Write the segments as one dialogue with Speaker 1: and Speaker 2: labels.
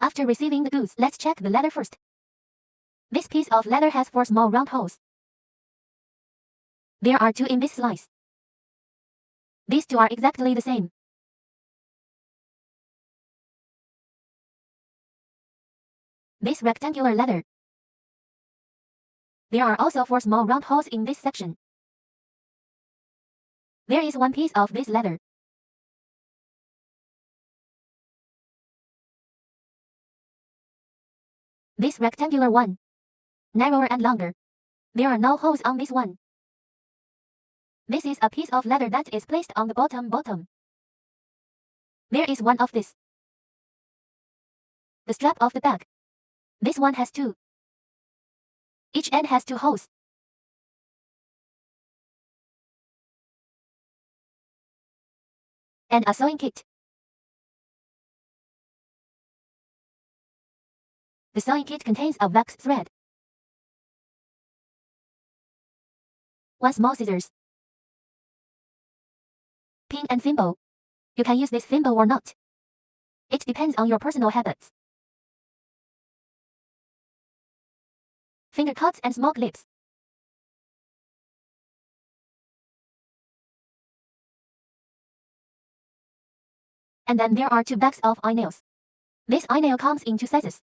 Speaker 1: After receiving the goods, let's check the leather first. This piece of leather has 4 small round holes. There are 2 in this slice. These 2 are exactly the same. This rectangular leather. There are also 4 small round holes in this section. There is 1 piece of this leather. This rectangular one. Narrower and longer. There are no holes on this one. This is a piece of leather that is placed on the bottom. There is 1 of this. The strap of the bag. This one has 2. Each end has 2 holes. And a sewing kit. The sewing kit contains a wax thread, 1 small scissors, pin and thimble. You can use this thimble or not. It depends on your personal habits. Finger cuts and small clips. And then there are 2 bags of eye nails. This eye nail comes in 2 sizes.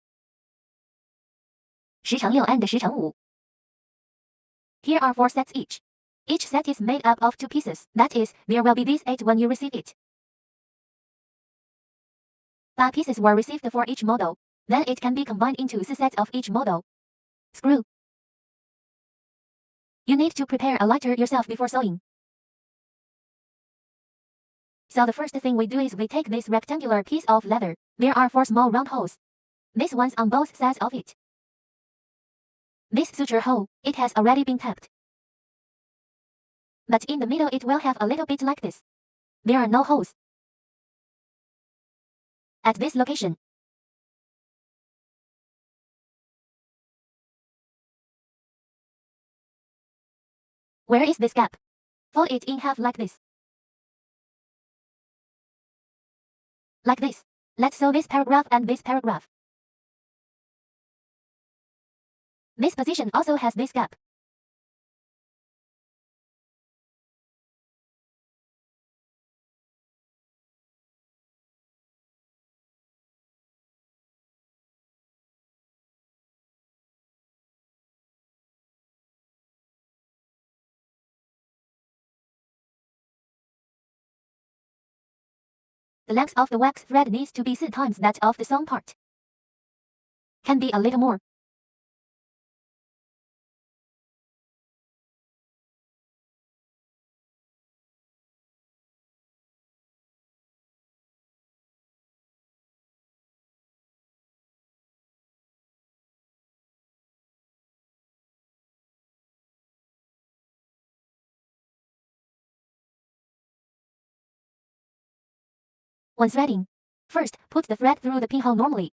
Speaker 1: 10x6 and 10x5. Here are 4 sets each. Each set is made up of 2 pieces. That is, there will be these 8 when you receive it. 8 pieces were received for each model. Then it can be combined into 4 sets of each model. Screw. You need to prepare a lighter yourself before sewing. So the first thing we do is we take this rectangular piece of leather. There are 4 small round holes. This one's on both sides of it. This suture hole, it has already been tapped. But in the middle it will have a little bit like this. There are no holes. At this location. Where is this gap? Fold it in half like this. Like this. Let's sew this paragraph and this paragraph. This position also has this gap. The length of the wax thread needs to be 4 times that of the sewn part. Can be a little more. When threading, first, put the thread through the pinhole normally.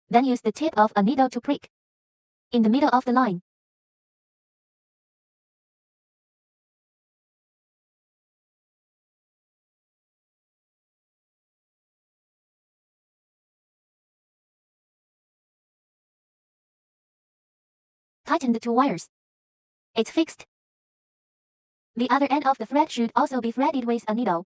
Speaker 1: Then use the tip of a needle to prick in the middle of the line. Tighten the 2 wires. It's fixed. The other end of the thread should also be threaded with a needle.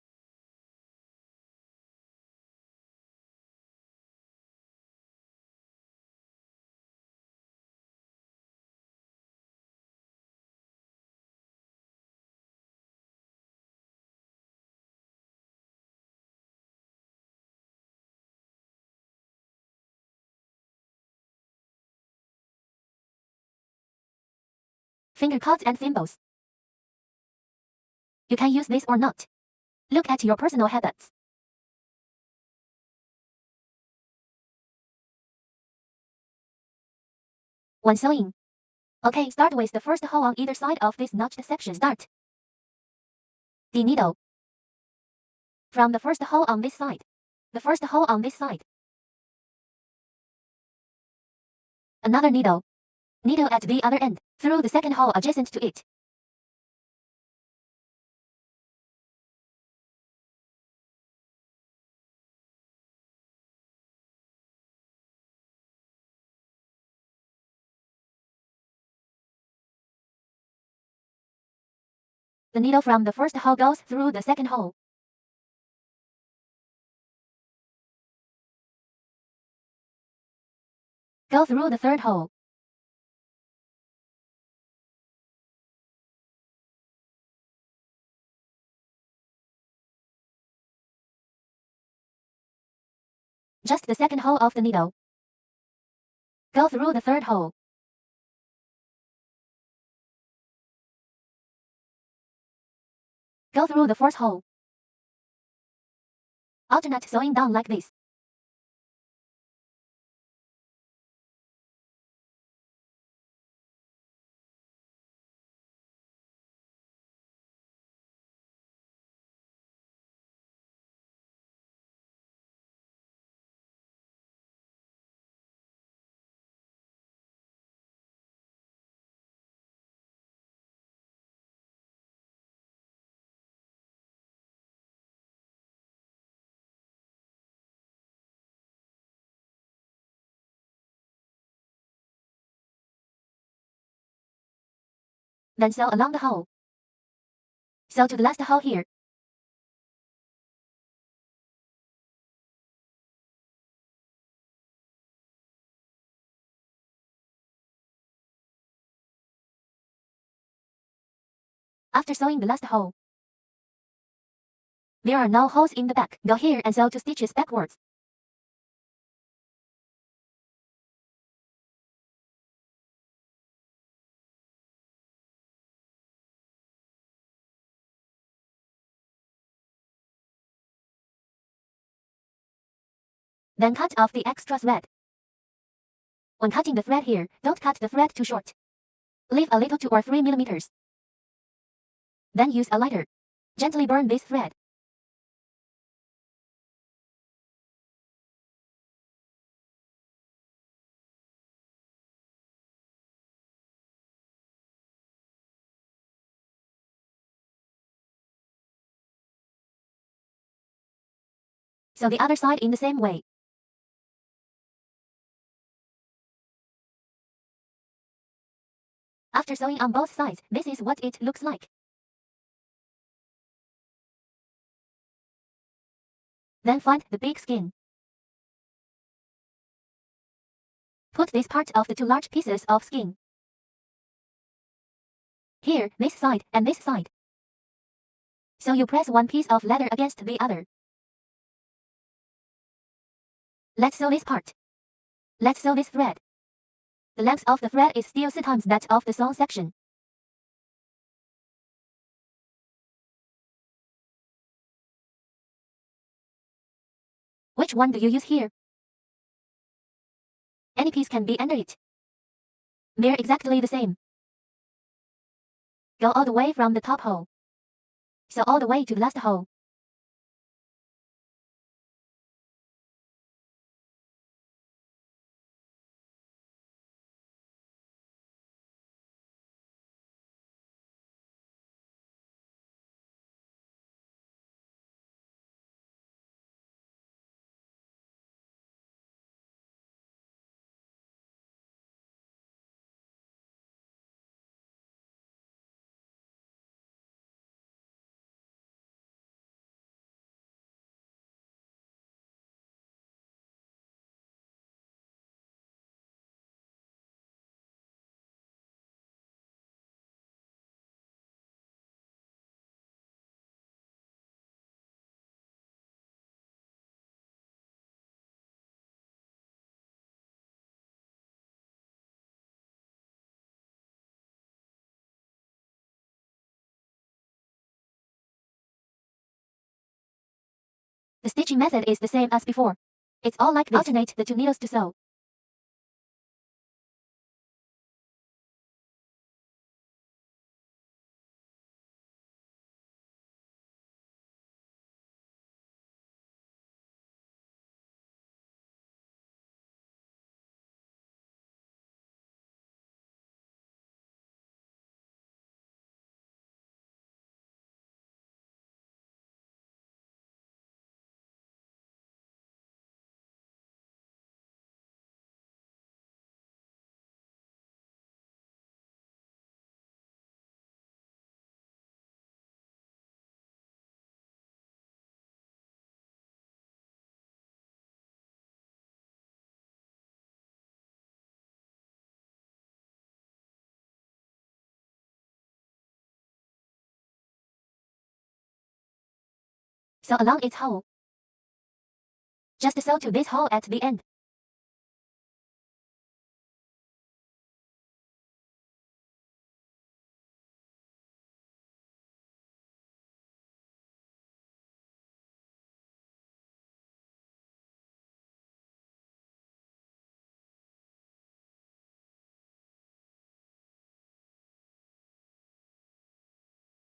Speaker 1: Finger cuts and thimbles. You can use this or not. Look at your personal habits. When sewing. Okay, start with the first hole on either side of this notched section. Start. The needle. From the first hole on this side. The first hole on this side. Another needle. Needle at the other end, through the second hole adjacent to it. The needle from the first hole goes through the second hole. Go through the third hole. Just the second hole of the needle. Go through the third hole. Go through the fourth hole. Alternate sewing down like this. Then sew along the hole. Sew to the last hole here. After sewing the last hole, there are no holes in the back. Go here and sew 2 stitches backwards. Then cut off the extra thread. When cutting the thread here, don't cut the thread too short. Leave a little 2 or 3 millimeters. Then use a lighter. Gently burn this thread. Sew the other side in the same way. After sewing on both sides, this is what it looks like. Then find the big skin. Put this part of the 2 large pieces of skin. Here, this side, and this side. So you press one piece of leather against the other. Let's sew this part. Let's sew this thread. The length of the thread is still 3 times that of the sewn section. Which one do you use here? Any piece can be under it. They're exactly the same. Go all the way from the top hole. Sew all the way to the last hole. The stitching method is the same as before. It's all like this. Alternate the 2 needles to sew. Sew along its hole. Just sew to this hole at the end.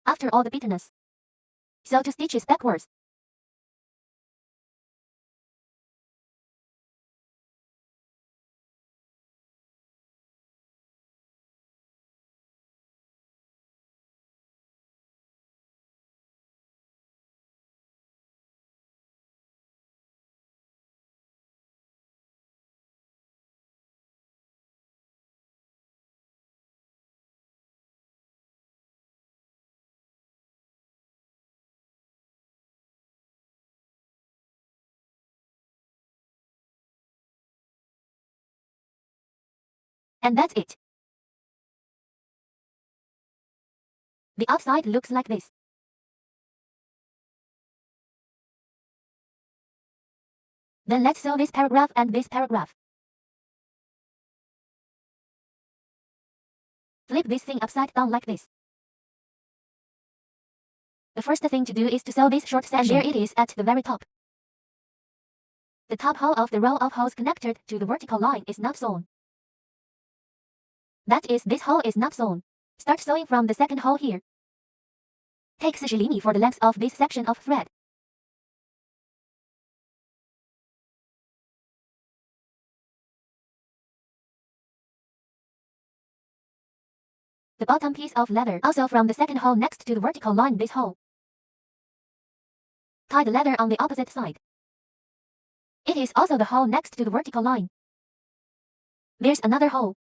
Speaker 1: After all the bitterness, sew 2 stitches backwards. And that's it. The outside looks like this. Then let's sew this paragraph and this paragraph. Flip this thing upside down like this. The first thing to do is to sew this short section. And there it is at the very top. The top hole of the row of holes connected to the vertical line is not sewn. That is, this hole is not sewn. Start sewing from the second hole here. Take 40 mm for the length of this section of thread. The bottom piece of leather also from the second hole next to the vertical line this hole. Tie the leather on the opposite side. It is also the hole next to the vertical line. There's another hole.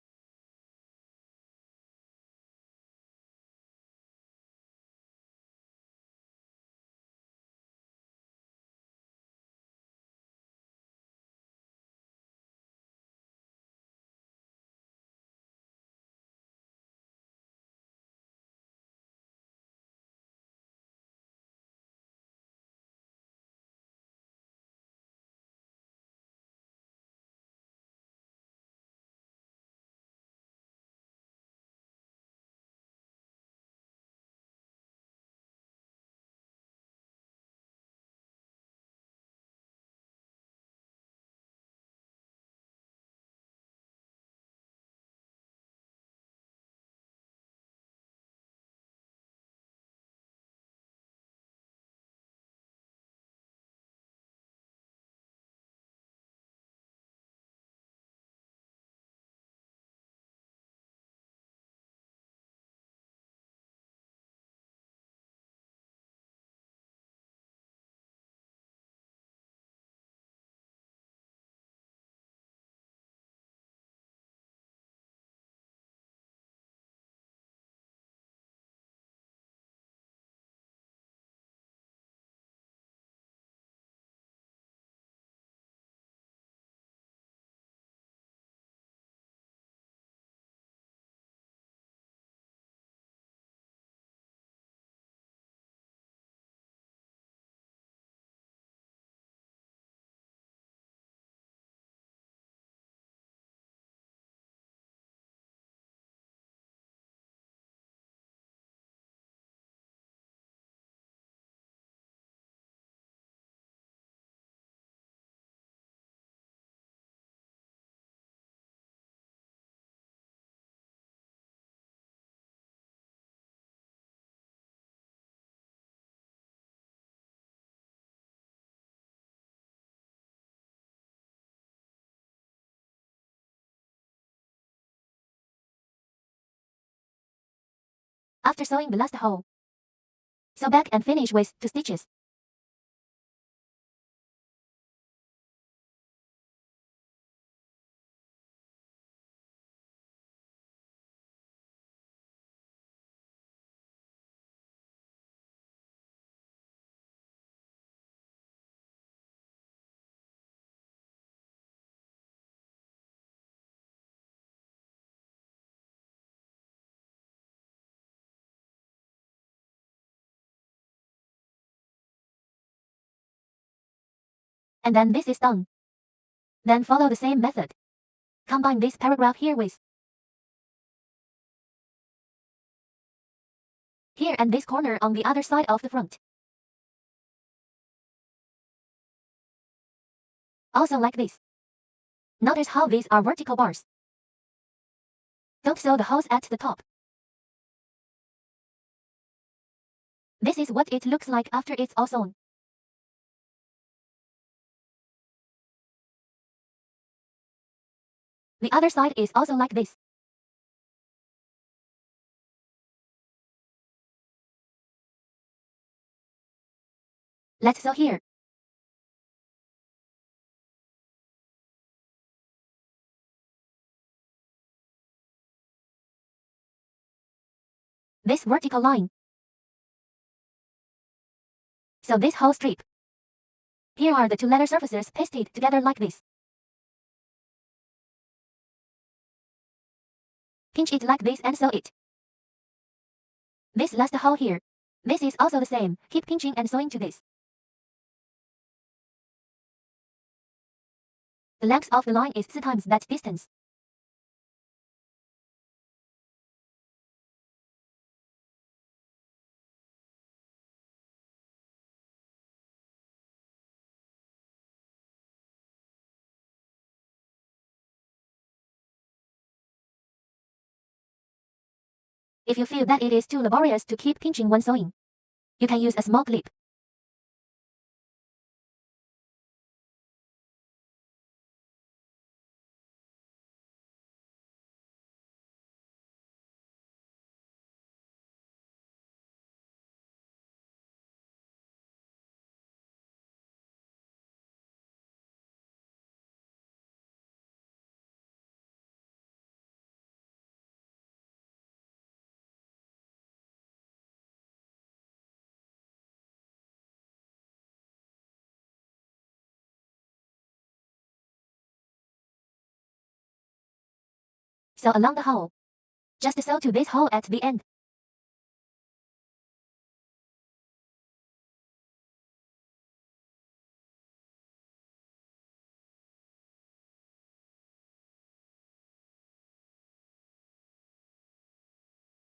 Speaker 1: After sewing the last hole, sew back and finish with 2 stitches. And then this is done. Then follow the same method. Combine this paragraph here with here and this corner on the other side of the front. Also like this. Notice how these are vertical bars. Don't sew the holes at the top. This is what it looks like after it's all sewn. The other side is also like this. Let's sew here. This vertical line. So this whole strip. Here are the two leather surfaces pasted together like this. Pinch it like this and sew it. This last hole here. This is also the same. Keep pinching and sewing to this. The length of the line is 4 times that distance. If you feel that it is too laborious to keep pinching when sewing, you can use a small clip. Sew along the hole. Just sew to this hole at the end.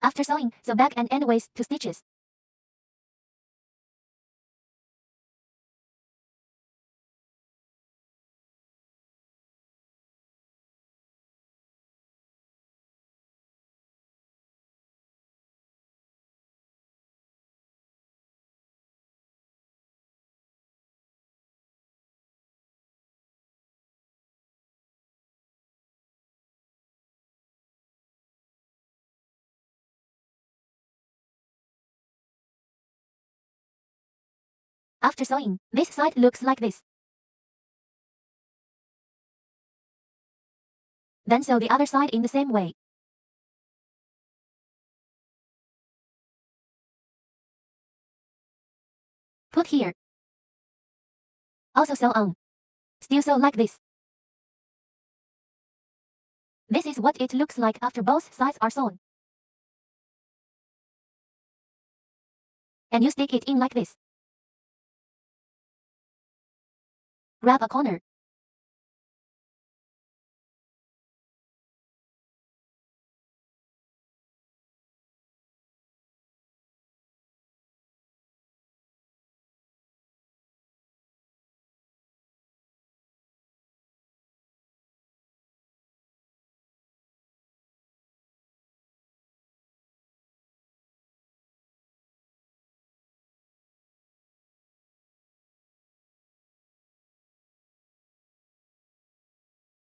Speaker 1: After sewing, sew back and endways 2 stitches. After sewing, this side looks like this. Then sew the other side in the same way. Put here. Also sew on. Still sew like this. This is what it looks like after both sides are sewn. And you stick it in like this. Grab a corner.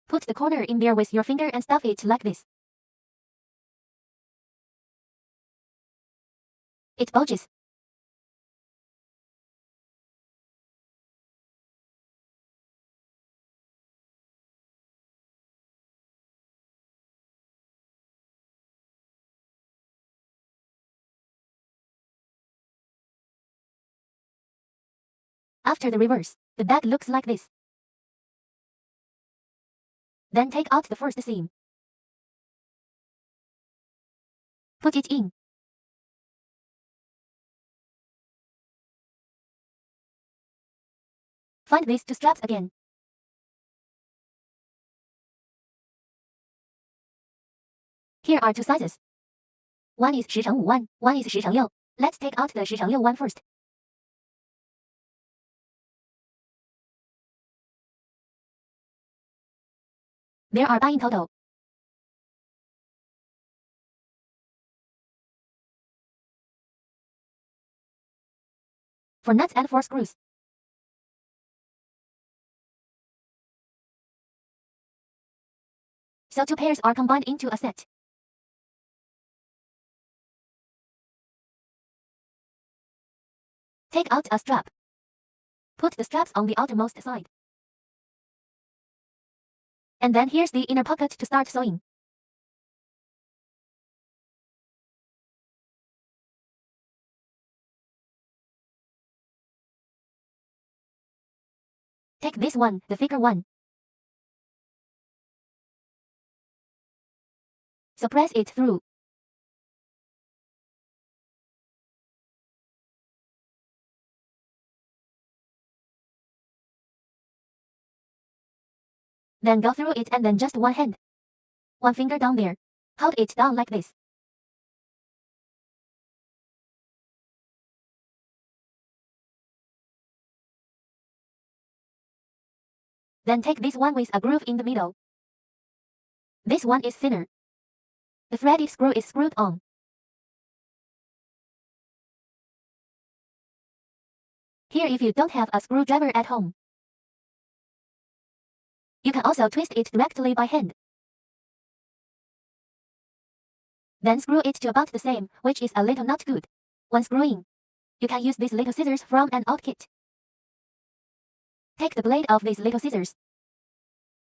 Speaker 1: Put the corner in there with your finger and stuff it like this. It bulges. After the reverse, the back looks like this. Then take out the first seam. Put it in. Find these two straps again. Here are two sizes. One is 10×5 one, one is 10×6. Let's take out the 10×6 one first. There are 8 in total. For nuts and 4 screws. So 2 pairs are combined into a set. Take out a strap. Put the straps on the outermost side. And then here's the inner pocket to start sewing. Take this one, the thicker one. So press it through. Then go through it and then just one hand. One finger down there. Hold it down like this. Then take this one with a groove in the middle. This one is thinner. The threaded screw is screwed on. Here if you don't have a screwdriver at home, you can also twist it directly by hand. Then screw it to about the same, which is a little not good. When screwing, you can use these little scissors from an old kit. Take the blade of these little scissors.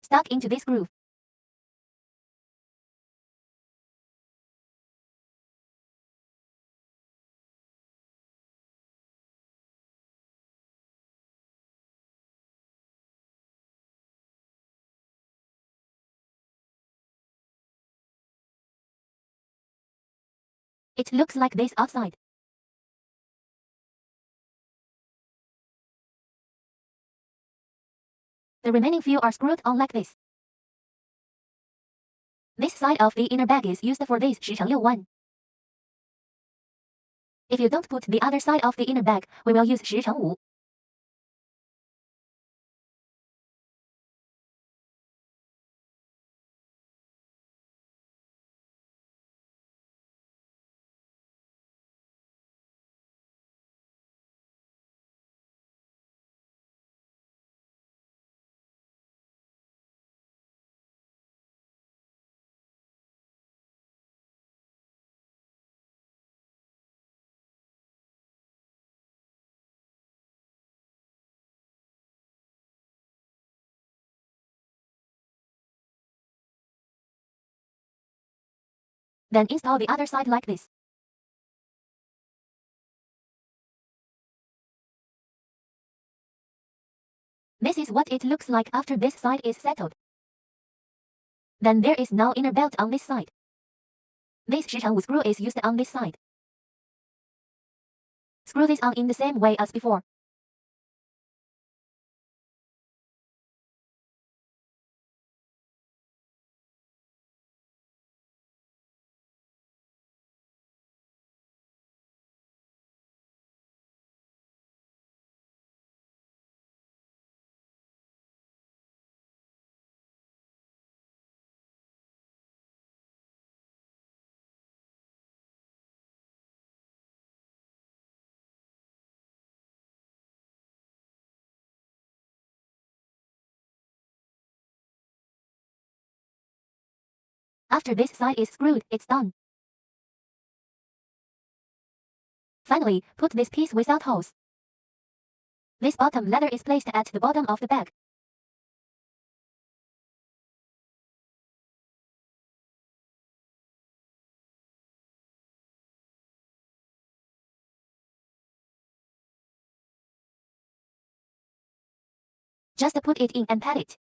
Speaker 1: Stuck into this groove. It looks like this outside. The remaining few are screwed on like this. This side of the inner bag is used for this 10×6 one. If you don't put the other side of the inner bag, we will use 10×5. Then install the other side like this. This is what it looks like after this side is settled. Then there is no inner belt on this side. This 10×5 screw is used on this side. Screw this on in the same way as before. After this side is screwed, it's done. Finally, put this piece without holes. This bottom leather is placed at the bottom of the bag. Just put it in and pat it.